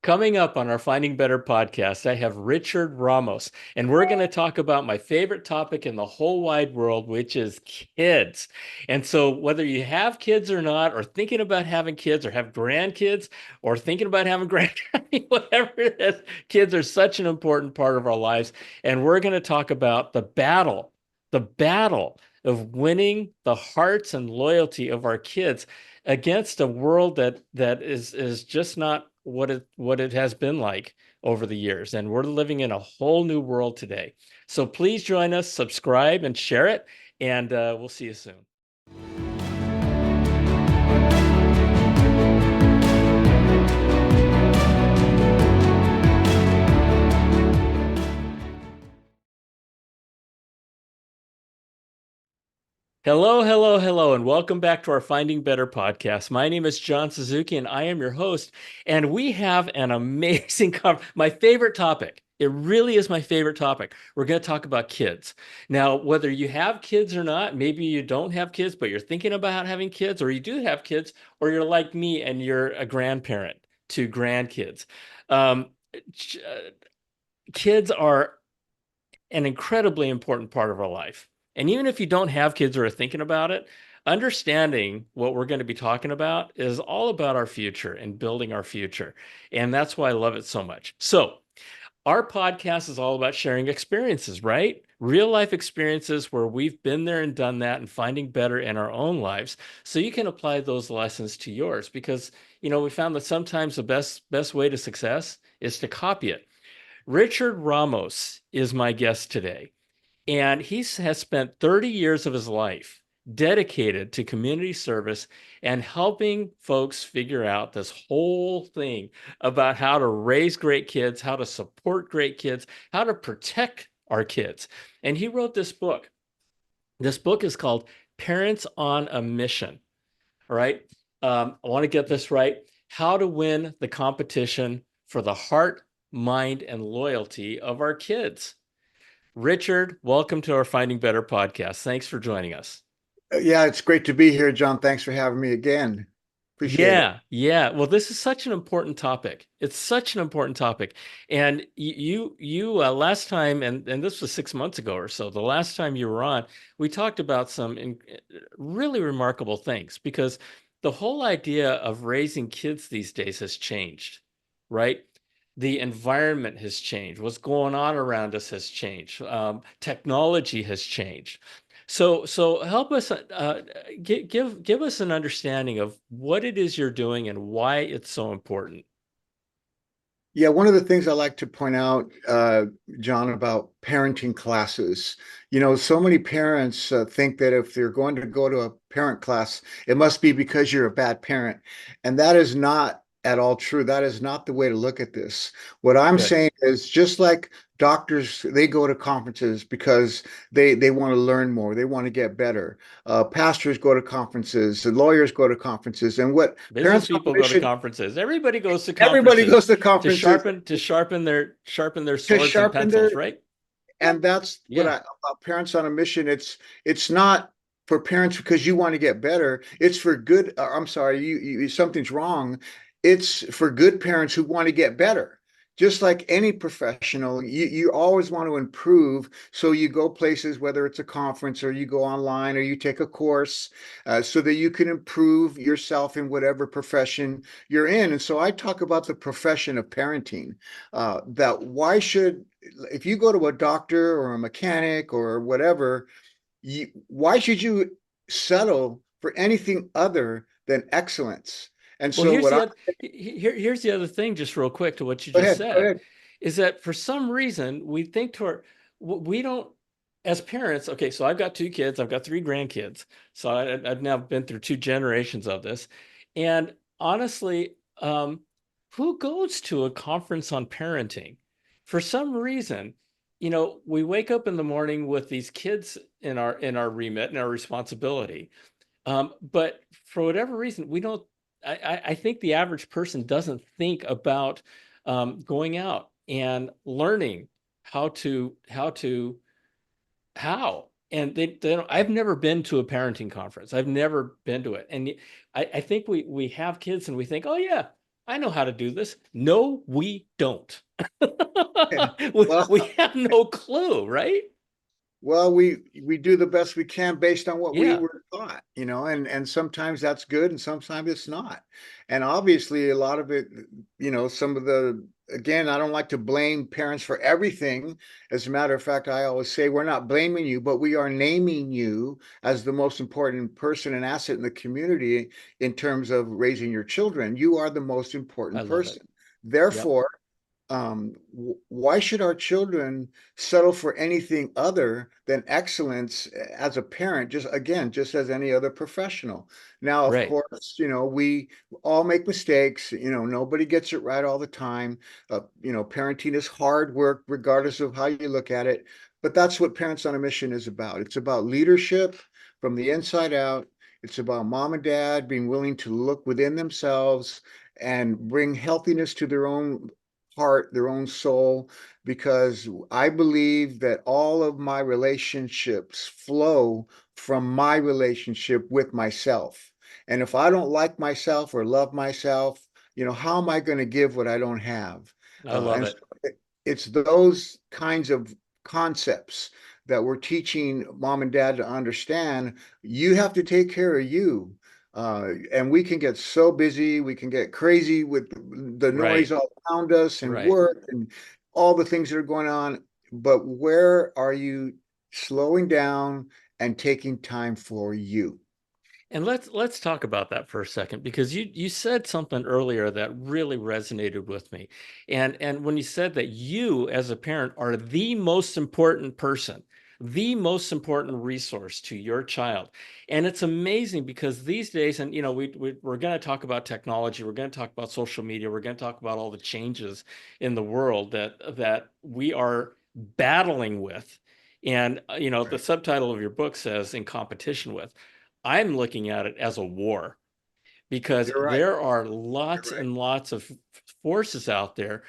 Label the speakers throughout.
Speaker 1: Coming up on our Finding Better podcast, I have Richard Ramos, and we're going to talk about my favorite topic in the whole wide world, which is kids. And so, whether you have kids or not, or thinking about having kids, or have grandkids, or thinking about having grandkids, whatever it is, kids are such an important part of our lives. And we're going to talk about the battle of winning the hearts and loyalty of our kids against a world that is just not what it has been like over the years. And we're living in a whole new world today. So please join us, subscribe, and share it. And we'll see you soon. Hello, hello, hello, and welcome back to our Finding Better podcast. My name is John Suzuki, and I am your host. And we have an amazing my favorite topic. It really is my favorite topic. We're going to talk about kids. Now, whether you have kids or not, maybe you don't have kids, but you're thinking about having kids, or you do have kids, or you're like me and you're a grandparent to grandkids. Um, Kids are an incredibly important part of our life. And even if you don't have kids or are thinking about it, understanding what we're going to be talking about is all about our future and building our future. And that's why I love it so much. So, our podcast is all about sharing experiences, right? Real life experiences where we've been there and done that and finding better in our own lives. So you can apply those lessons to yours because, we found that sometimes the best way to success is to copy it. Richard Ramos is my guest today. And he has spent 30 years of his life dedicated to community service and helping folks figure out this whole thing about how to raise great kids, how to support great kids, how to protect our kids. And he wrote this book. This book is called Parents on a Mission. All right. I want to get this right. How to win the competition for the heart, mind, and loyalty of our kids. Richard, welcome to our Finding Better podcast. Thanks for joining us.
Speaker 2: Yeah, it's great to be here, John. Thanks for having me again. Appreciate it.
Speaker 1: Yeah, yeah. Well, this is such an important topic. It's such an important topic. And you last time, and this was 6 months ago or so, the last time you were on, we talked about some really remarkable things because the whole idea of raising kids these days has changed, right? The environment has changed. What's going on around us has changed. Technology has changed. So help us give us an understanding of what it is you're doing and why it's so important.
Speaker 2: Yeah, one of the things I like to point out, John, about parenting classes, so many parents think that if they're going to go to a parent class, it must be because you're a bad parent. And that is not at all true. That is not the way to look at this. What I'm
Speaker 1: Good.
Speaker 2: saying is just like doctors, they go to conferences because they want to learn more, they want to get better. Pastors go to conferences, and lawyers go to conferences. And what
Speaker 1: Business
Speaker 2: parents on a
Speaker 1: people go to
Speaker 2: mission,
Speaker 1: conferences. Everybody goes to
Speaker 2: everybody
Speaker 1: conferences
Speaker 2: goes to
Speaker 1: to
Speaker 2: conferences
Speaker 1: sharpen their
Speaker 2: to
Speaker 1: swords and
Speaker 2: sharpen
Speaker 1: pencils,
Speaker 2: their,
Speaker 1: right?
Speaker 2: and that's what
Speaker 1: Yeah.
Speaker 2: I about parents on a mission. It's not for parents because you want to get better. It's for good. I'm sorry, something's wrong. It's for good parents who want to get better. Just like any professional, you always want to improve. So you go places, whether it's a conference or you go online or you take a course, so that you can improve yourself in whatever profession you're in. And so I talk about the profession of parenting. That why should if you go to a doctor or a mechanic or whatever, why should you settle for anything other than excellence? And
Speaker 1: Well,
Speaker 2: so what I
Speaker 1: here's the other thing, just real quick to what you
Speaker 2: go
Speaker 1: just
Speaker 2: ahead, go
Speaker 1: said,
Speaker 2: ahead.
Speaker 1: is that for some reason we think we don't, as parents. Okay, so I've got two kids, I've got three grandkids, so I've now been through two generations of this, and honestly, who goes to a conference on parenting? For some reason, we wake up in the morning with these kids in our remit and our responsibility. But for whatever reason, we don't. I think the average person doesn't think about going out and learning how to how to how. And they don't, I've never been to a parenting conference. I've never been to it. And I think we have kids and we think, oh yeah, I know how to do this. No, we don't.
Speaker 2: Well,
Speaker 1: We have no clue, right?
Speaker 2: well, we do the best we can based on what we
Speaker 1: Yeah,
Speaker 2: were taught, and sometimes that's good and sometimes it's not. And obviously a lot of it, some of the again, I don't like to blame parents for everything. As a matter of fact, I always say we're not blaming you, but we are naming you as the most important person and asset in the community in terms of raising your children. You are the most
Speaker 1: I
Speaker 2: important
Speaker 1: love it.
Speaker 2: person.
Speaker 1: Yep.
Speaker 2: Therefore, why should our children settle for anything other than excellence as a parent, just again, just as any other professional? Now, of
Speaker 1: Right.
Speaker 2: course, we all make mistakes, nobody gets it right all the time. Parenting is hard work, regardless of how you look at it. But that's what Parents on a Mission is about. It's about leadership from the inside out. It's about mom and dad being willing to look within themselves and bring healthiness to their own heart, their own soul, because I believe that all of my relationships flow from my relationship with myself. And if I don't like myself or love myself, how am I going to give what I don't have?
Speaker 1: I love
Speaker 2: And
Speaker 1: it.
Speaker 2: so it's those kinds of concepts that we're teaching mom and dad to understand. You have to take care of you. And we can get so busy, we can get crazy with the noise
Speaker 1: Right.
Speaker 2: all around us and
Speaker 1: Right.
Speaker 2: work and all the things that are going on. But where are you slowing down and taking time for you?
Speaker 1: And let's talk about that for a second because you said something earlier that really resonated with me. And when you said that you as a parent are the most important person, the most important resource to your child. And it's amazing because these days, and we're going to talk about technology, we're going to talk about social media, we're going to talk about all the changes in the world that we are battling with. And the
Speaker 2: Right.
Speaker 1: subtitle of your book says in competition with. I'm looking at it as a war because
Speaker 2: You're right.
Speaker 1: there are
Speaker 2: You're
Speaker 1: lots
Speaker 2: right.
Speaker 1: and lots of forces out there.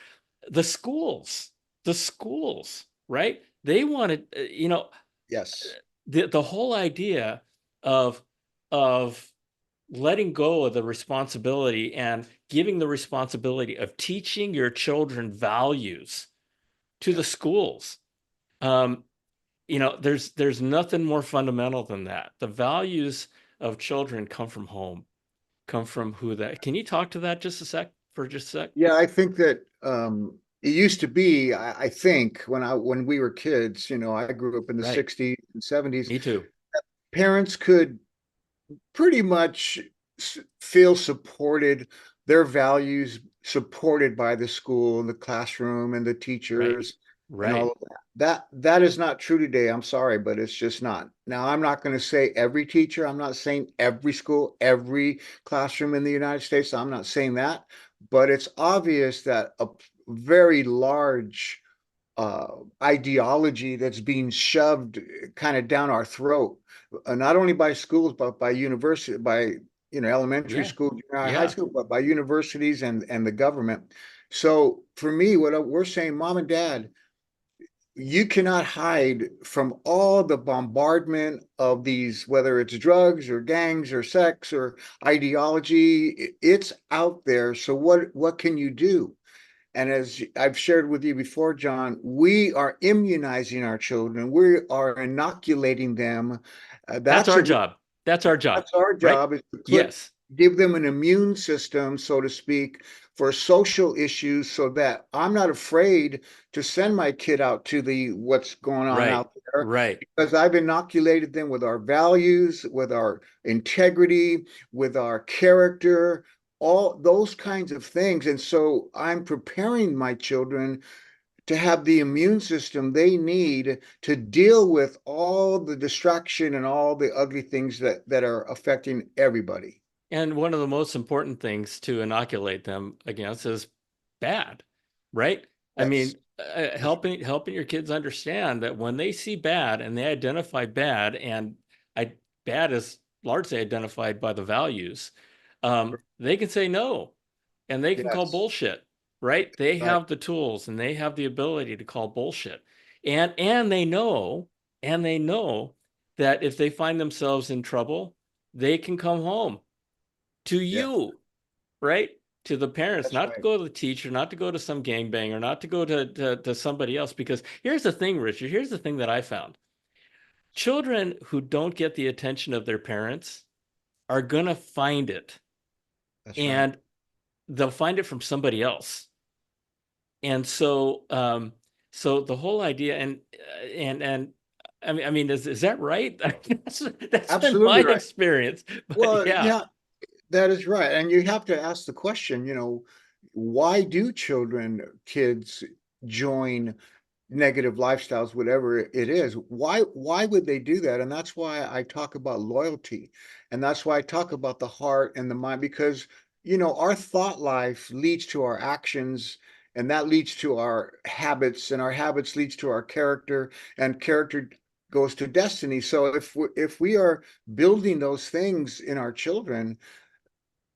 Speaker 1: The schools, the schools, right? They wanted,
Speaker 2: Yes.
Speaker 1: the whole idea of of letting go of the responsibility and giving the responsibility of teaching your children values to the
Speaker 2: Yeah.
Speaker 1: schools. Um, there's nothing more fundamental than that. The values of children come from home, come from who that. Can you talk to that just a sec for just a sec?
Speaker 2: Yeah, I think that it used to be, I think when we were kids, I grew up in the
Speaker 1: Right.
Speaker 2: 60s and 70s,
Speaker 1: Me too.
Speaker 2: parents could pretty much feel supported, their values supported by the school and the classroom and the
Speaker 1: Right.
Speaker 2: teachers and all
Speaker 1: Right.
Speaker 2: of that. That is not true today. I'm sorry, but it's just not. Now, I'm not going to say every teacher, I'm not saying every school, every classroom in the United States. I'm not saying that, but it's obvious that a very large ideology that's being shoved kind of down our throat, not only by schools but by university, by elementary
Speaker 1: Yeah.
Speaker 2: school, junior high
Speaker 1: Yeah.
Speaker 2: school, but by universities and the government. So for me, what we're saying, mom and dad, you cannot hide from all the bombardment of these, whether it's drugs or gangs or sex or ideology. It's out there. So what can you do? And as I've shared with you before, John, we are immunizing our children. We are inoculating them.
Speaker 1: That's our job. That's our job.
Speaker 2: That's our
Speaker 1: Right?
Speaker 2: job, is to
Speaker 1: Yes.
Speaker 2: give them an immune system, so to speak, for social issues, so that I'm not afraid to send my kid out to the what's going on
Speaker 1: Right.
Speaker 2: out there,
Speaker 1: Right.
Speaker 2: because I've inoculated them with our values, with our integrity, with our character, all those kinds of things. And so I'm preparing my children to have the immune system they need to deal with all the distraction and all the ugly things that are affecting everybody.
Speaker 1: And one of the most important things to inoculate them against is bad, right? I
Speaker 2: Yes.
Speaker 1: mean, helping your kids understand that when they see bad and they identify bad, and I, bad is largely identified by the values, they can say no, and they can call
Speaker 2: Yes.
Speaker 1: bullshit, right? They
Speaker 2: Right.
Speaker 1: have the tools and they have the ability to call bullshit, and they know that if they find themselves in trouble, they can come home to
Speaker 2: Yeah.
Speaker 1: you, right? to the parents,
Speaker 2: That's
Speaker 1: not to
Speaker 2: right.
Speaker 1: go to the teacher, not to go to some gangbanger, not to go to somebody else. Because here's the thing, Richard, here's the thing that I found. Children who don't get the attention of their parents are gonna find it,
Speaker 2: That's right.
Speaker 1: and they'll find it from somebody else. And so the whole idea, and I mean, is that right? That's been my
Speaker 2: Absolutely right.
Speaker 1: experience. But
Speaker 2: Well,
Speaker 1: yeah,
Speaker 2: yeah, that is right. And you have to ask the question, why do kids join negative lifestyles, whatever it is? Why would they do that? And that's why I talk about loyalty. And that's why I talk about the heart and the mind, because our thought life leads to our actions, and that leads to our habits, and our habits leads to our character, and character goes to destiny. So if we are building those things in our children,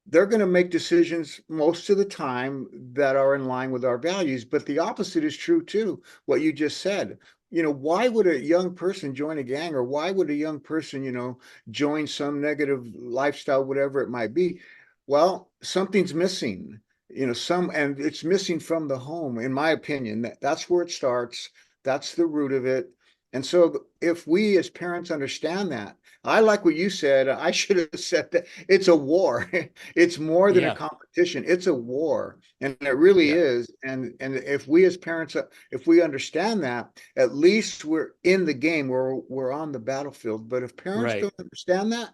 Speaker 2: they're going to make decisions most of the time that are in line with our values. But the opposite is true too, what you just said. Why would a young person join a gang, or why would a young person, join some negative lifestyle, whatever it might be? Well, something's missing, and it's missing from the home, in my opinion. That's where it starts. That's the root of it. And so if we as parents understand that, I like what you said. I should have said that it's a war. It's more than a
Speaker 1: yeah,
Speaker 2: competition. It's a war, and it really
Speaker 1: yeah,
Speaker 2: is. And if we as parents, if we understand that, at least we're in the game. We're on the battlefield. But if parents
Speaker 1: right.
Speaker 2: don't understand that,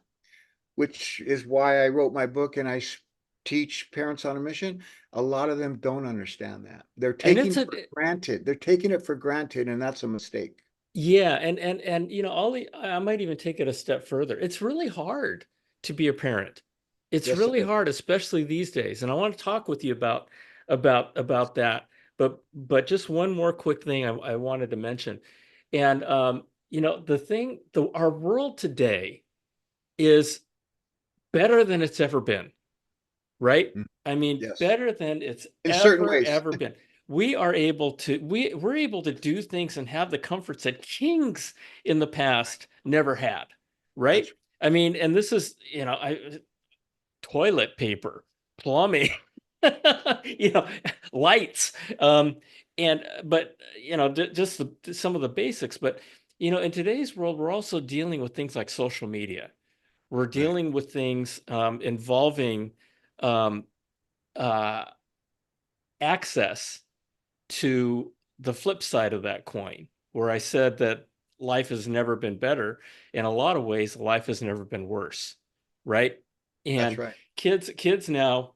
Speaker 2: which is why I wrote my book and I teach parents on a mission, a lot of them don't understand that. They're
Speaker 1: And
Speaker 2: taking for granted. They're taking it for granted, and that's a mistake.
Speaker 1: yeah, and Ollie, I might even take it a step further. It's really hard to be a parent. It's
Speaker 2: Yes, it
Speaker 1: really
Speaker 2: is.
Speaker 1: hard, especially these days. And I want to talk with you about that. But just one more quick thing I wanted to mention. And the thing, our world today is better than it's ever been, right?
Speaker 2: Mm,
Speaker 1: I mean,
Speaker 2: yes,
Speaker 1: better than it's
Speaker 2: in certain ways.
Speaker 1: ever been. We're able to do things and have the comforts that kings in the past never had, right?
Speaker 2: That's
Speaker 1: I mean, and this is, toilet paper, plumbing, you know, lights, and but just some of the basics. But in today's world, we're also dealing with things like social media. We're
Speaker 2: right.
Speaker 1: dealing with things involving um, uh, access to the flip side of that coin, where I said that life has never been better. In a lot of ways, life has never been worse, right?
Speaker 2: That's
Speaker 1: And
Speaker 2: right.
Speaker 1: kids now,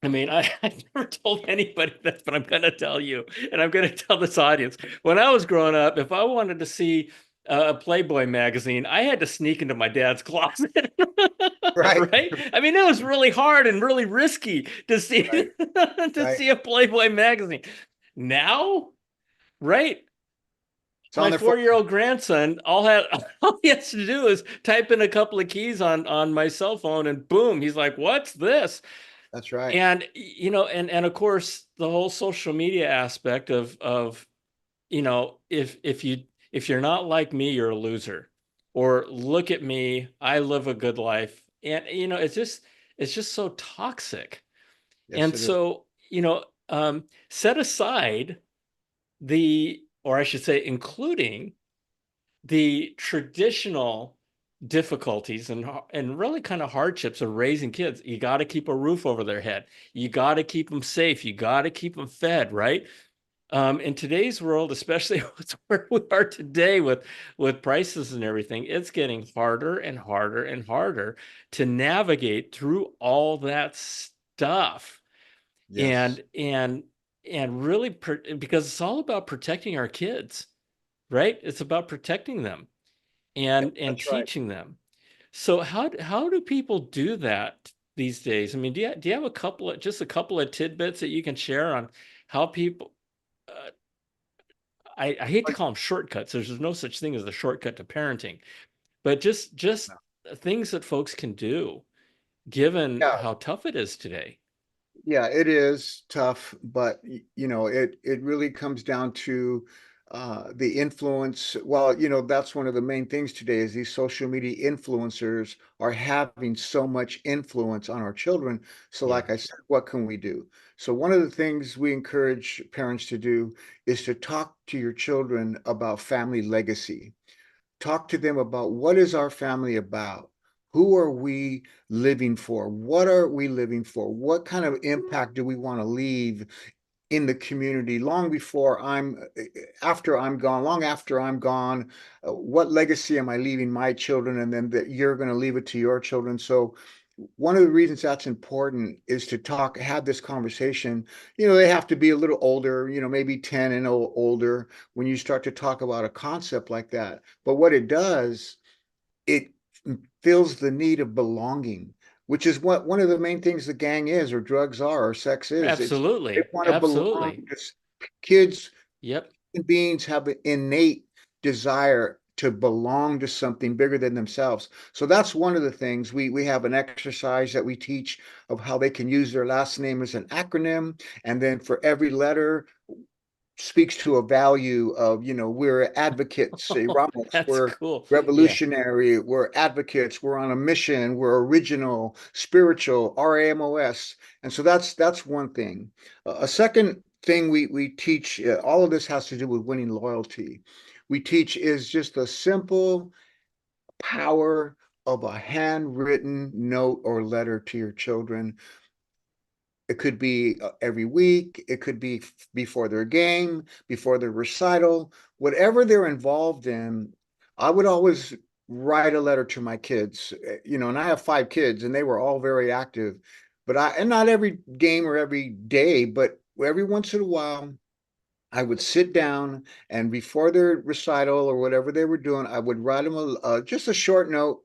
Speaker 1: I mean, I've never told anybody this, but I'm going to tell you, and I'm going to tell this audience. When I was growing up, if I wanted to see a Playboy magazine, I had to sneak into my dad's closet,
Speaker 2: Right.
Speaker 1: right? I mean, it was really hard and really risky to see
Speaker 2: Right.
Speaker 1: to
Speaker 2: Right.
Speaker 1: see a Playboy magazine. Now, right?
Speaker 2: It's on
Speaker 1: My
Speaker 2: their phone.
Speaker 1: 4-year-old grandson, all he has to do is type in a couple of keys on my cell phone, and boom, he's like, "What's this?"
Speaker 2: That's right.
Speaker 1: And and of course the whole social media aspect of if you're not like me, you're a loser, or look at me, I live a good life. And it's just so toxic.
Speaker 2: Yes,
Speaker 1: And
Speaker 2: it is.
Speaker 1: so set aside or I should say, including the traditional difficulties and really kind of hardships of raising kids. You got to keep a roof over their head. You got to keep them safe. You got to keep them fed, right? In today's world, especially where we are today with prices and everything, it's getting harder and harder and harder to navigate through all that stuff.
Speaker 2: Yes,
Speaker 1: And really, because it's all about protecting our kids, right? It's about protecting them and
Speaker 2: that's right.
Speaker 1: teaching them. So how do people do that these days? I mean, do you have a couple of tidbits that you can share on how people? Uh, I hate to
Speaker 2: But,
Speaker 1: call them shortcuts. There's no such thing as a shortcut to parenting, but just things that folks can do given
Speaker 2: yeah,
Speaker 1: how tough it is today.
Speaker 2: yeah, it is tough, but it really comes down to the influence. Well, that's one of the main things today is these social media influencers are having so much influence on our children. So,
Speaker 1: Yeah.
Speaker 2: like I said, what can we do? So, one of the things we encourage parents to do is to talk to your children about family legacy. Talk to them about what is our family about? Who are we living for? What are we living for? What kind of impact do we want to leave in the community long before after I'm gone, long after I'm gone? What legacy am I leaving my children? And then that you're going to leave it to your children. So one of the reasons that's important is to have this conversation. They have to be a little older, maybe 10 and older when you start to talk about a concept like that. But what it does, it fills the need of belonging, which is what one of the main things the gang is, or drugs are, or sex is. They
Speaker 1: Absolutely.
Speaker 2: want to belong.
Speaker 1: Absolutely.
Speaker 2: Kids,
Speaker 1: Yep.
Speaker 2: beings have an innate desire to belong to something bigger than themselves. So that's one of the things we have an exercise that we teach of how they can use their last name as an acronym, and then for every letter speaks to a value of, we're advocates. Say Ramos,
Speaker 1: That's
Speaker 2: we're
Speaker 1: cool. Yeah.
Speaker 2: revolutionary, we're advocates, we're on a mission, we're original, spiritual, RAMOS. And so that's one thing. A second thing we teach, all of this has to do with winning loyalty. We teach is just the simple power of a handwritten note or letter to your children. It could be every week. It could be before their game, before their recital, whatever they're involved in. I would always write a letter to my kids, and I have 5 kids and they were all very active, and not every game or every day, but every once in a while, I would sit down and before their recital or whatever they were doing, I would write them just a short note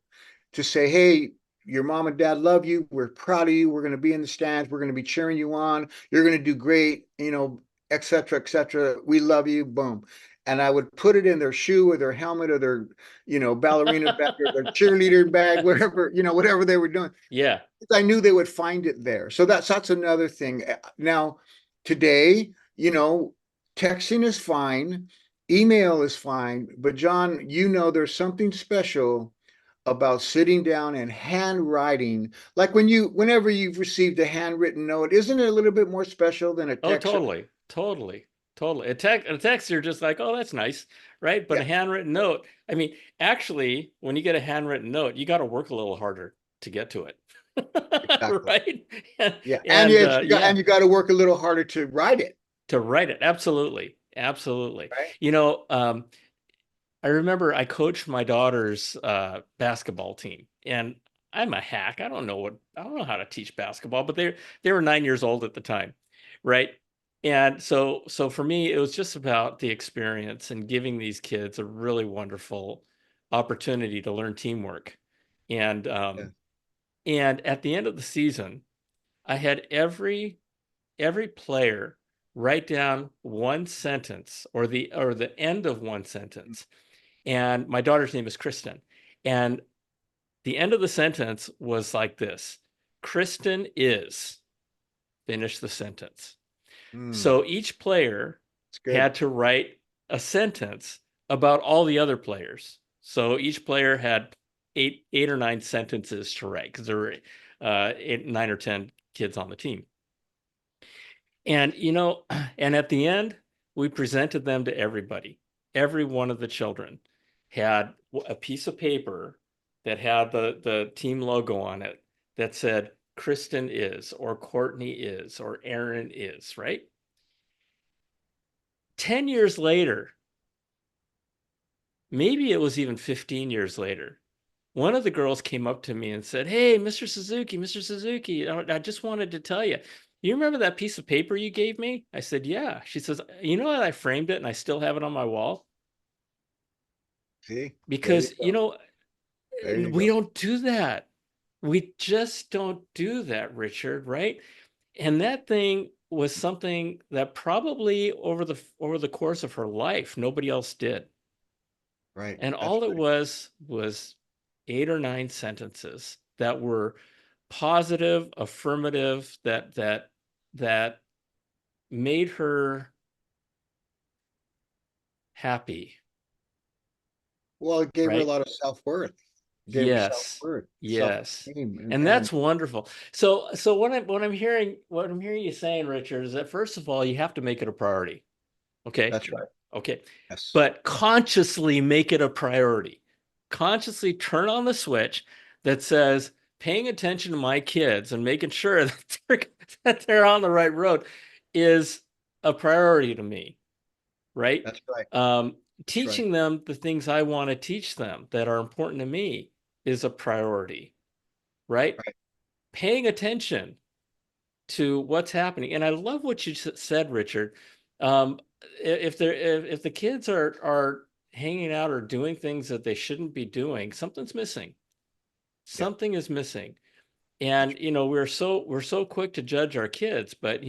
Speaker 2: to say, hey, your mom and dad love you. We're proud of you. We're going to be in the stands. We're going to be cheering you on. You're going to do great, et cetera, et cetera. We love you. Boom. And I would put it in their shoe or their helmet or their, ballerina bag or their cheerleader bag, whatever they were doing.
Speaker 1: Yeah.
Speaker 2: I knew they would find it there. So that's another thing. Now, today, texting is fine, email is fine, but John, there's something special about sitting down and handwriting. Like whenever you've received a handwritten note, isn't it a little bit more special than a
Speaker 1: Oh,
Speaker 2: text?
Speaker 1: totally. Totally. Totally. A text, you're just like, oh, that's nice. Right. But
Speaker 2: Yeah,
Speaker 1: a handwritten note, I mean, actually, when you get a handwritten note, you got to work a little harder to get to it.
Speaker 2: exactly.
Speaker 1: Right. And,
Speaker 2: Yeah, and
Speaker 1: and
Speaker 2: you got to work a little harder to write it,
Speaker 1: to write it. Absolutely. Absolutely.
Speaker 2: right?
Speaker 1: You know, I remember I coached my daughter's basketball team, and I'm a hack. I don't know how to teach basketball, but they were 9 years old at the time, right? And so for me, it was just about the experience and giving these kids a really wonderful opportunity to learn teamwork. And
Speaker 2: Yeah.
Speaker 1: and at the end of the season, I had every player write down one sentence or the end of one sentence, and my daughter's name is Kristen. And the end of the sentence was like this: Kristen is, finish the sentence.
Speaker 2: Mm,
Speaker 1: So each player
Speaker 2: it's good.
Speaker 1: had to write a sentence about all the other players. So each player had eight or nine sentences to write because there were 9 or 10 kids on the team. And, and at the end, we presented them to everybody. Every one of the children had a piece of paper that had the team logo on it that said, Kristen is, or Courtney is, or Aaron is, right? 10 years later, maybe it was even 15 years later, one of the girls came up to me and said, hey, Mr. Suzuki, I just wanted to tell you, you remember that piece of paper you gave me? I said, yeah. She says, you know what? I framed it and I still have it on my wall
Speaker 2: See, there you
Speaker 1: because,
Speaker 2: go. There you
Speaker 1: we
Speaker 2: go.
Speaker 1: don't do that. We just don't do that, Richard, right? And that thing was something that probably over the course of her life, nobody else did.
Speaker 2: Right.
Speaker 1: And
Speaker 2: That's
Speaker 1: all it
Speaker 2: right.
Speaker 1: was 8 or 9 sentences that were positive, affirmative, that made her happy,
Speaker 2: Well, it gave her a
Speaker 1: right?
Speaker 2: lot of self-worth. It gave her
Speaker 1: Yes.
Speaker 2: self-worth,
Speaker 1: Yes.
Speaker 2: self-esteem,
Speaker 1: And
Speaker 2: and
Speaker 1: that's wonderful. So what I'm hearing you saying, Richard, is that first of all, you have to make it a priority. Okay.
Speaker 2: that's right.
Speaker 1: Okay.
Speaker 2: Yes.
Speaker 1: But consciously make it a priority. Consciously turn on the switch that says paying attention to my kids and making sure that they're on the right road is a priority to me, right?
Speaker 2: That's right.
Speaker 1: Um,
Speaker 2: That's right.
Speaker 1: Teaching them the things I want to teach them that are important to me is a priority, right?
Speaker 2: Right.
Speaker 1: Paying attention to what's happening. And I love what you said, Richard. Um, if the kids are hanging out or doing things that they shouldn't be doing, something's missing.
Speaker 2: Yeah.
Speaker 1: Something is missing.
Speaker 2: That's
Speaker 1: And we're so quick to judge our kids, but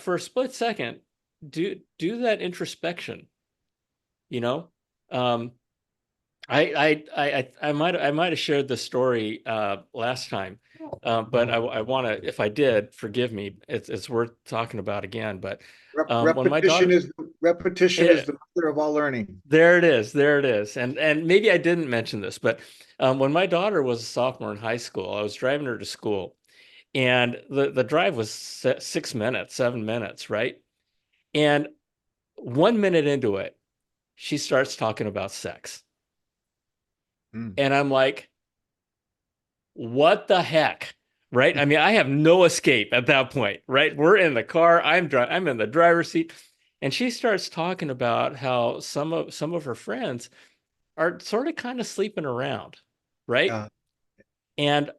Speaker 1: for a split second, do that introspection. You know, um, I might have shared this story last time, but I want to, if I did, forgive me. It's worth talking about again. But when my
Speaker 2: repetition
Speaker 1: daughter,
Speaker 2: is repetition is
Speaker 1: it,
Speaker 2: the mother of all learning.
Speaker 1: there it is, and maybe I didn't mention this, but when my daughter was a sophomore in high school, I was driving her to school, and the drive was 6 minutes, 7 minutes, right? And 1 minute into it, she starts talking about sex,
Speaker 2: Mm.
Speaker 1: and I'm like, what the heck? Right? I mean, I have no escape at that point, right? We're in the car, I'm in the driver's seat, and she starts talking about how some of her friends are sort of kind of sleeping around, right?
Speaker 2: Uh,
Speaker 1: And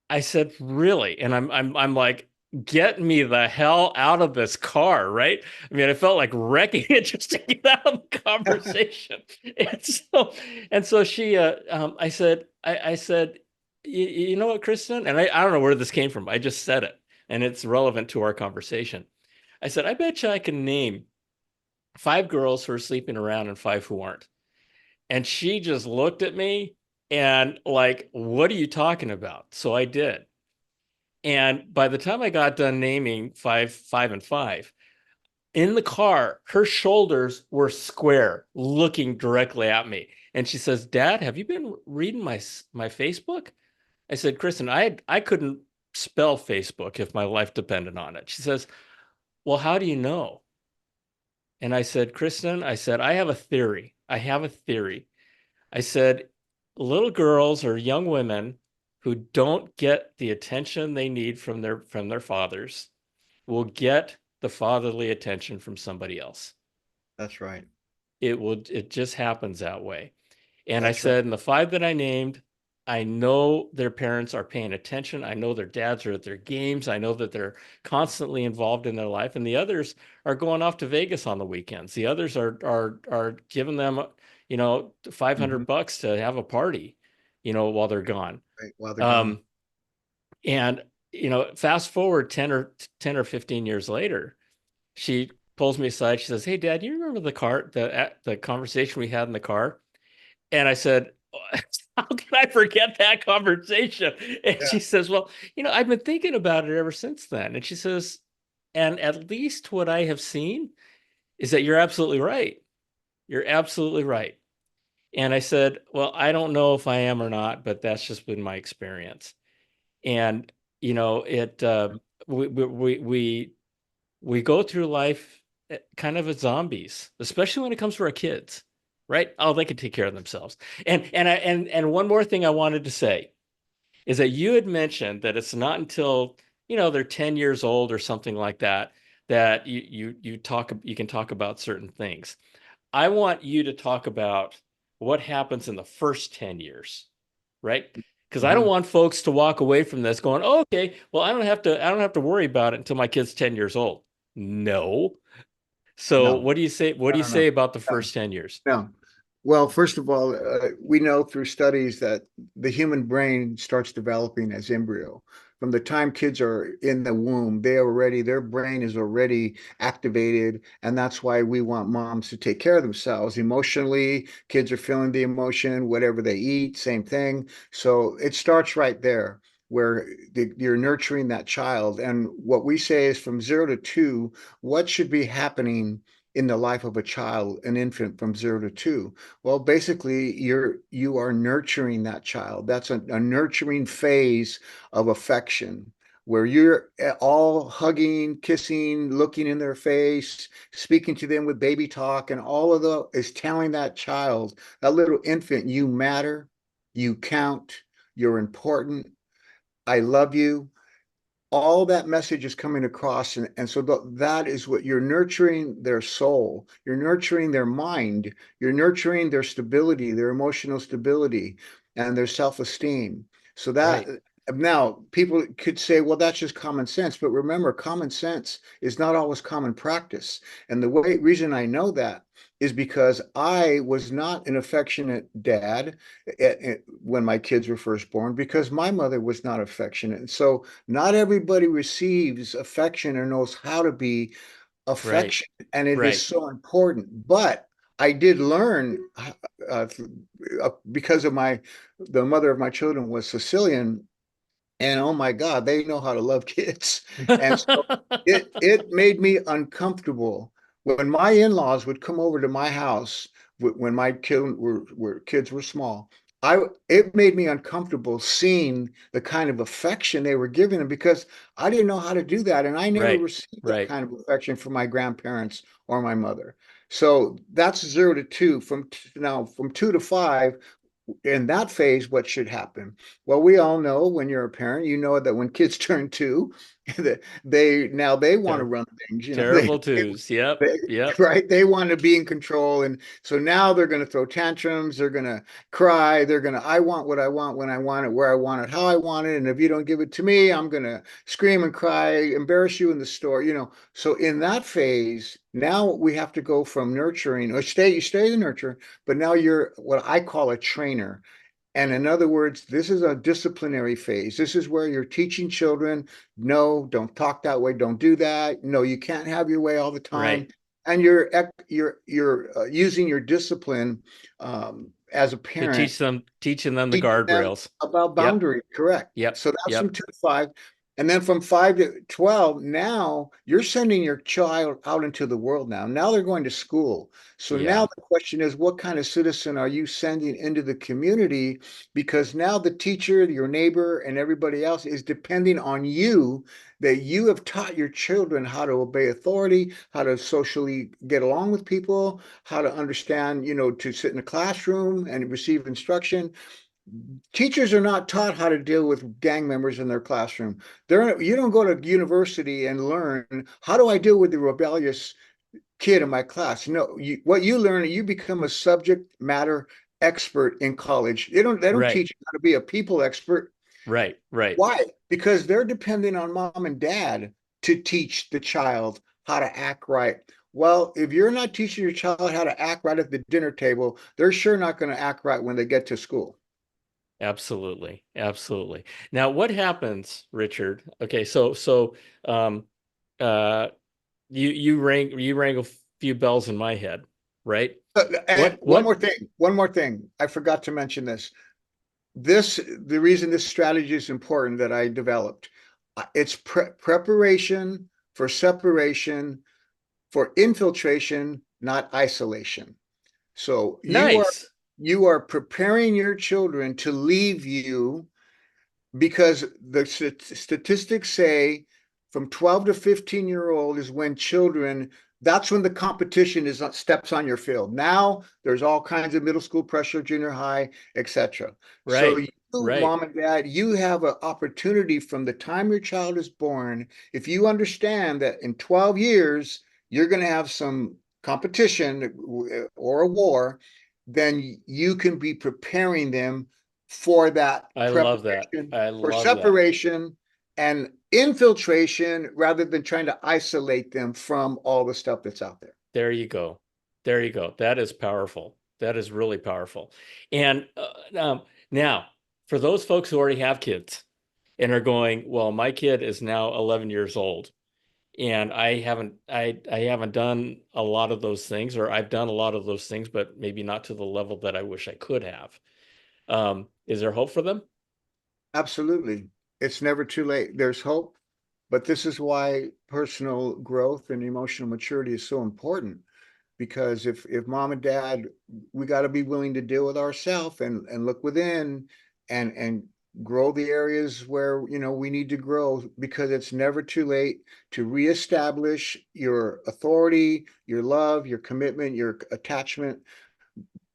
Speaker 1: I said, "Really?" And I'm like, "Get me the hell out of this car," right? I mean, I felt like wrecking it just to get out of the conversation. And so and so I said, you know what, Kristen? And I don't know where this came from. I just said it, and it's relevant to our conversation. I said, I bet you I can name 5 girls who are sleeping around and 5 who aren't. And she just looked at me and like, what are you talking about? So I did. And by the time I got done naming five and five, in the car, her shoulders were square, looking directly at me. And she says, "Dad, have you been reading my Facebook?" I said, "Kristen, I couldn't spell Facebook if my life depended on it." She says, "Well, how do you know?" And I said, "Kristen, I said, I have a theory. I have a theory." I said, little girls or young women who don't get the attention they need from their fathers will get the fatherly attention from somebody else.
Speaker 2: that's right.
Speaker 1: It just happens that way. And I
Speaker 2: That's right.
Speaker 1: said, in the 5 that I named, I know their parents are paying attention. I know their dads are at their games. I know that they're constantly involved in their life. And the others are going off to Vegas on the weekends. The others are giving them, 500
Speaker 2: Mhm.
Speaker 1: bucks to have a party, while they're gone.
Speaker 2: Right. While they're gone.
Speaker 1: Um, and fast forward 10 or 15 years later, she pulls me aside. She says, "Hey, Dad, you remember the conversation we had in the car?" And I said, "How can I forget that conversation?" And
Speaker 2: Yeah.
Speaker 1: she says, "Well, I've been thinking about it ever since then." And she says, "And at least what I have seen is that you're absolutely right. You're absolutely right." And I said, "Well, I don't know if I am or not, but that's just been my experience." And it we we go through life kind of as zombies, especially when it comes to our kids, right? Oh, they can take care of themselves. And one more thing I wanted to say is that you had mentioned that it's not until they're 10 years old or something like that that you can talk about certain things. I want you to talk about what happens in the first 10 years, right? Because I don't
Speaker 2: Mhm.
Speaker 1: want folks to walk away from this going, oh, okay, well, I don't have to worry about it until my kid's 10 years old. No. So
Speaker 2: No,
Speaker 1: what do you say? What
Speaker 2: no,
Speaker 1: do you
Speaker 2: no, no,
Speaker 1: say about the
Speaker 2: no.
Speaker 1: first 10 years?
Speaker 2: No. Well, first of all, we know through studies that the human brain starts developing as embryo. From the time kids are in the womb, their brain is already activated. And that's why we want moms to take care of themselves emotionally. Kids are feeling the emotion, whatever they eat, same thing. So it starts right there where you're nurturing that child. And what we say is from 0 to 2, what should be happening in the life of a child, an infant from 0 to 2? Well, basically, you are nurturing that child. That's a nurturing phase of affection where you're all hugging, kissing, looking in their face, speaking to them with baby talk, and all of the is telling that child, that little infant, you matter, you count, you're important, I love you. All that message is coming across, and so that is what you're nurturing, their soul, you're nurturing their mind, you're nurturing their stability, their emotional stability, and their self-esteem. So that,
Speaker 1: Right.
Speaker 2: now people could say, well, that's just common sense, but remember, common sense is not always common practice. And the reason I know that is because I was not an affectionate dad when my kids were first born, because my mother was not affectionate. And so not everybody receives affection or knows how to be
Speaker 1: Right.
Speaker 2: affectionate, and it is
Speaker 1: Right.
Speaker 2: so important. But I did learn, uh, because of the mother of my children was Sicilian, and oh my God, they know how to love kids. And so it made me uncomfortable when my in-laws would come over to my house when my kids were small. It made me uncomfortable seeing the kind of affection they were giving them, because I didn't know how to do that, and I never
Speaker 1: Right.
Speaker 2: received that
Speaker 1: Right.
Speaker 2: kind of affection from my grandparents or my mother. So that's 0 to 2. From 2 to 5, in that phase, what should happen? Well, we all know, when you're a parent, you know that when kids turn 2, they want to
Speaker 1: Ter-
Speaker 2: run things,
Speaker 1: Terrible twos. Yep.
Speaker 2: they
Speaker 1: Yep.
Speaker 2: right, they want to be in control, and so now they're going to throw tantrums, they're going to cry, they're going to, I want what I want, when I want it, where I want it, how I want it, and if you don't give it to me, I'm going to scream and cry, embarrass you in the store. So in that phase, now we have to go from nurturing, or you stay the nurture, but now you're what I call a trainer. And in other words, this is a disciplinary phase. This is where you're teaching children, no, don't talk that way, don't do that. No, you can't have your way all the time.
Speaker 1: Right.
Speaker 2: And you're using your discipline, as a
Speaker 1: To
Speaker 2: parent,
Speaker 1: teaching them the
Speaker 2: teaching them
Speaker 1: guardrails.
Speaker 2: about
Speaker 1: Yep.
Speaker 2: boundaries, correct.
Speaker 1: Yep.
Speaker 2: So that's from
Speaker 1: Yep.
Speaker 2: 2 to 5. And then from 5 to 12, now you're sending your child out into the world now. Now they're going to school. So now
Speaker 1: Yeah.
Speaker 2: the question is, what kind of citizen are you sending into the community? Because now the teacher, your neighbor, and everybody else is depending on you, that you have taught your children how to obey authority, how to socially get along with people, how to understand, to sit in a classroom and receive instruction. Teachers are not taught how to deal with gang members in their classroom. You don't go to university and learn, how do I deal with the rebellious kid in my class? No, what you learn, you become a subject matter expert in college. They don't
Speaker 1: Right.
Speaker 2: teach you how to be a people expert.
Speaker 1: Right. Right.
Speaker 2: Why? Because they're depending on mom and dad to teach the child how to act right. Well, if you're not teaching your child how to act right at the dinner table, they're sure not going to act right when they get to school.
Speaker 1: Absolutely. Absolutely. Now, what happens, Richard? Okay, so um uh you rang a few bells in my head, right?
Speaker 2: And
Speaker 1: What what
Speaker 2: one more thing. I forgot to mention this. The reason this strategy is important that I developed, it's preparation for separation, for infiltration, not isolation. So
Speaker 1: Nice.
Speaker 2: you are preparing your children to leave you, because the statistics say from 12 to 15-year-old is when children, that's when the competition is steps on your field. Now there's all kinds of middle school pressure, junior high, etc. So
Speaker 1: Right.
Speaker 2: you,
Speaker 1: Right.
Speaker 2: mom and dad, you have an opportunity from the time your child is born. If you understand that in 12 years you're going to have some competition or a war, then you can be preparing them for that
Speaker 1: I love that.
Speaker 2: preparation,
Speaker 1: I
Speaker 2: for
Speaker 1: love that.
Speaker 2: separation and infiltration, rather than trying to isolate them from all the stuff that's out there.
Speaker 1: There you go. There you go. That is powerful. That is really powerful. And now, for those folks who already have kids and are going, well, my kid is now 11 years old, and I haven't done a lot of those things, or I've done a lot of those things, but maybe not to the level that I wish I could have. Is there hope for them?
Speaker 2: Absolutely. It's never too late. There's hope, but this is why personal growth and emotional maturity is so important. because if mom and dad, we got to be willing to deal with ourselves and look within and grow the areas where we need to grow, because it's never too late to reestablish your authority, your love, your commitment, your attachment,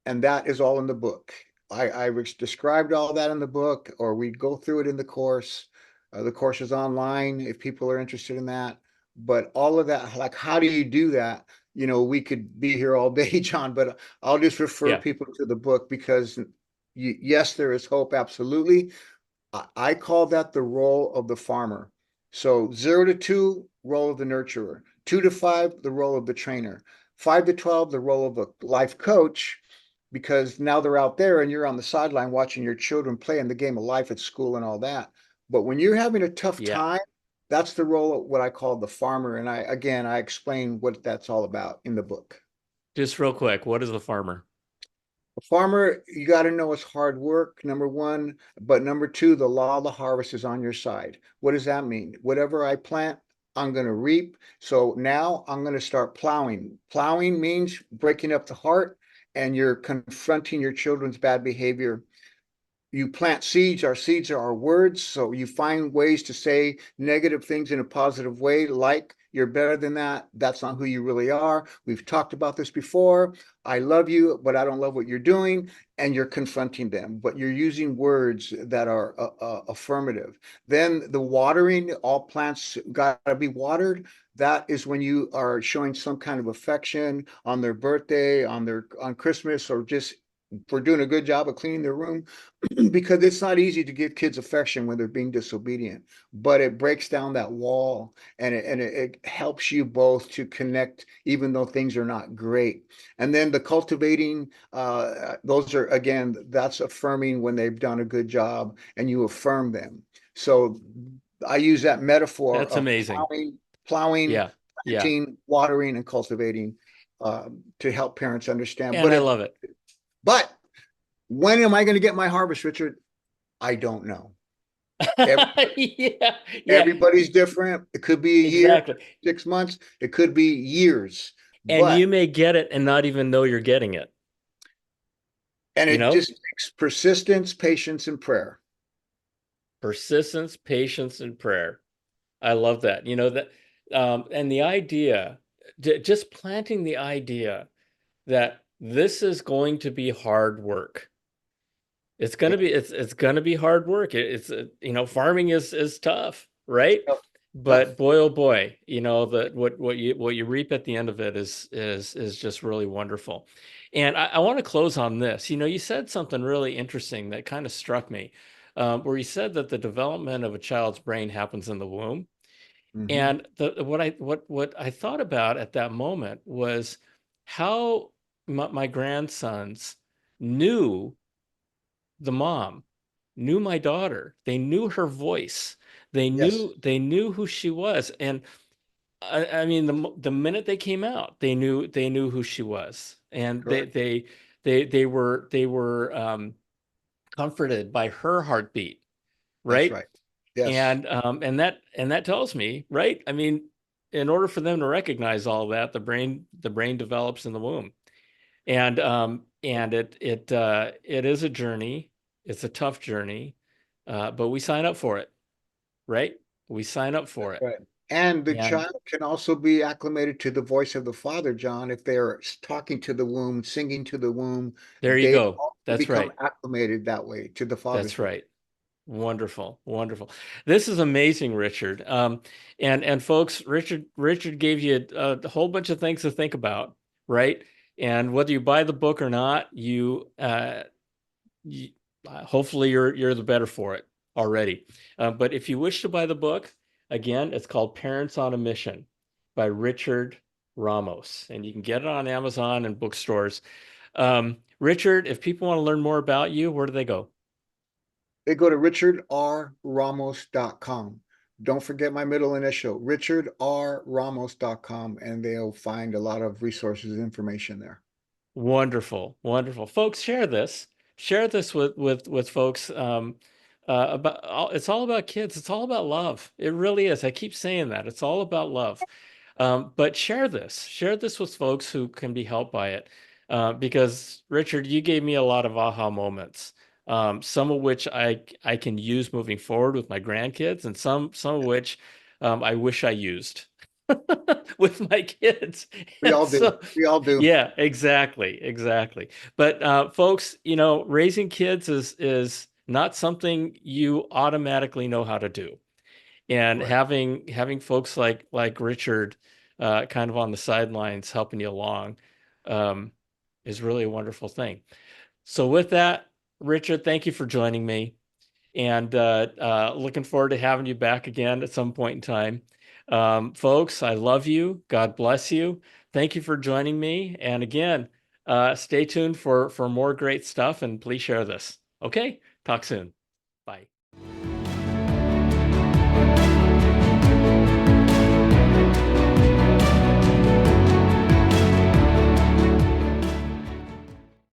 Speaker 2: and that is all in the book. I described all that in the book, or we go through it in the course. The course is online if people are interested in that. But all of that, like, how do you do that? We could be here all day, John, but I'll just refer
Speaker 1: Yeah.
Speaker 2: people to the book, because yes, there is hope, absolutely. I call that the role of the farmer. So 0 to 2, role of the nurturer. 2 to 5, the role of the trainer. 5 to 12, the role of a life coach, because now they're out there and you're on the sideline watching your children play in the game of life at school and all that. But when you're having a tough
Speaker 1: Yeah.
Speaker 2: time, that's the role of what I call the farmer. And I explain what that's all about in the book.
Speaker 1: Just real quick, what is the farmer?
Speaker 2: A farmer, you got to know it's hard work, number one. But number two, the law of the harvest is on your side. What does that mean? Whatever I plant, I'm going to reap. So now I'm going to start plowing. Plowing means breaking up the heart, and you're confronting your children's bad behavior. You plant seeds. Our seeds are our words. So you find ways to say negative things in a positive way, like you're better than that. That's not who you really are. We've talked about this before. I love you, but I don't love what you're doing. And you're confronting them, but you're using words that are affirmative. Then the watering, all plants got to be watered. That is when you are showing some kind of affection on their birthday, on Christmas, or just for doing a good job of cleaning their room. Because it's not easy to give kids affection when they're being disobedient, but it breaks down that wall, and it helps you both to connect, even though things are not great. And then the cultivating, those are, again, that's affirming when they've done a good job and you affirm them. So I use that metaphor
Speaker 1: That's
Speaker 2: of
Speaker 1: amazing.
Speaker 2: plowing,
Speaker 1: Yeah. Yeah.
Speaker 2: planting, watering, and cultivating, to help parents understand.
Speaker 1: And I love it.
Speaker 2: But when am I going to get my harvest, Richard? I don't know.
Speaker 1: Yeah. Yeah.
Speaker 2: Everybody's different. It could be a year,
Speaker 1: Exactly.
Speaker 2: 6 months. It could be years.
Speaker 1: And
Speaker 2: But
Speaker 1: you may get it and not even know you're getting it,
Speaker 2: and
Speaker 1: you
Speaker 2: it
Speaker 1: know?
Speaker 2: just takes persistence, patience, and prayer.
Speaker 1: Persistence, patience, and prayer. I love that. And the idea, just planting the idea that this is going to be hard work.
Speaker 2: Yeah.
Speaker 1: It's gonna be hard work. Farming is tough, right?
Speaker 2: Tough.
Speaker 1: But
Speaker 2: Tough.
Speaker 1: boy, oh boy, that what you reap at the end of it is just really wonderful. And I want to close on this. You said something really interesting that kind of struck me, where you said that the development of a child's brain happens in the womb.
Speaker 2: Hmm.
Speaker 1: And what I thought about at that moment was how my grandsons knew the mom, knew my daughter. They knew her voice. They
Speaker 2: Yes.
Speaker 1: knew they knew who she was. And I mean, the minute they came out, they knew who she was, and they
Speaker 2: Correct.
Speaker 1: they they were comforted by her heartbeat,
Speaker 2: That's
Speaker 1: right?
Speaker 2: right. Yes.
Speaker 1: And that tells me, right? I mean, in order for them to recognize all that, the brain develops in the womb. And it is a journey. It's a tough journey, but we sign up for it, right? We sign up for
Speaker 2: That's
Speaker 1: it.
Speaker 2: right. And the
Speaker 1: And
Speaker 2: child can also be acclimated to the voice of the father, John, if they're talking to the womb, singing to the womb.
Speaker 1: there you
Speaker 2: They
Speaker 1: go.
Speaker 2: also
Speaker 1: That's
Speaker 2: become
Speaker 1: right.
Speaker 2: acclimated that way to the father's
Speaker 1: That's
Speaker 2: voice.
Speaker 1: right. Wonderful, wonderful. This is amazing, Richard. And folks, Richard gave you a whole bunch of things to think about, right? And whether you buy the book or not, you hopefully you're the better for it already. But if you wish to buy the book, again, it's called Parents on a Mission by Richard Ramos, and you can get it on Amazon and bookstores. Richard, if people want to learn more about you, where do they go?
Speaker 2: They go to richardraramos.com. Don't forget my middle initial, richardraramos.com, and they'll find a lot of resources and information there.
Speaker 1: Wonderful, wonderful. Folks, share this. Share this with folks. It's all about kids. It's all about love. It really is. I keep saying that. It's all about love. But share this with folks who can be helped by it. Because Richard, you gave me a lot of aha moments, some of which I can use moving forward with my grandkids, and some of which I wish I used with my kids.
Speaker 2: We
Speaker 1: And
Speaker 2: all do.
Speaker 1: so,
Speaker 2: We all do.
Speaker 1: yeah, exactly, exactly. But folks, raising kids is not something you automatically know how to do, and
Speaker 2: Right.
Speaker 1: having folks like Richard kind of on the sidelines helping you along um, is really a wonderful thing. So with that, Richard, thank you for joining me, and looking forward to having you back again at some point in time. Folks, I love you. God bless you. Thank you for joining me. And again, stay tuned for more great stuff, and please share this. Okay, talk soon. Bye.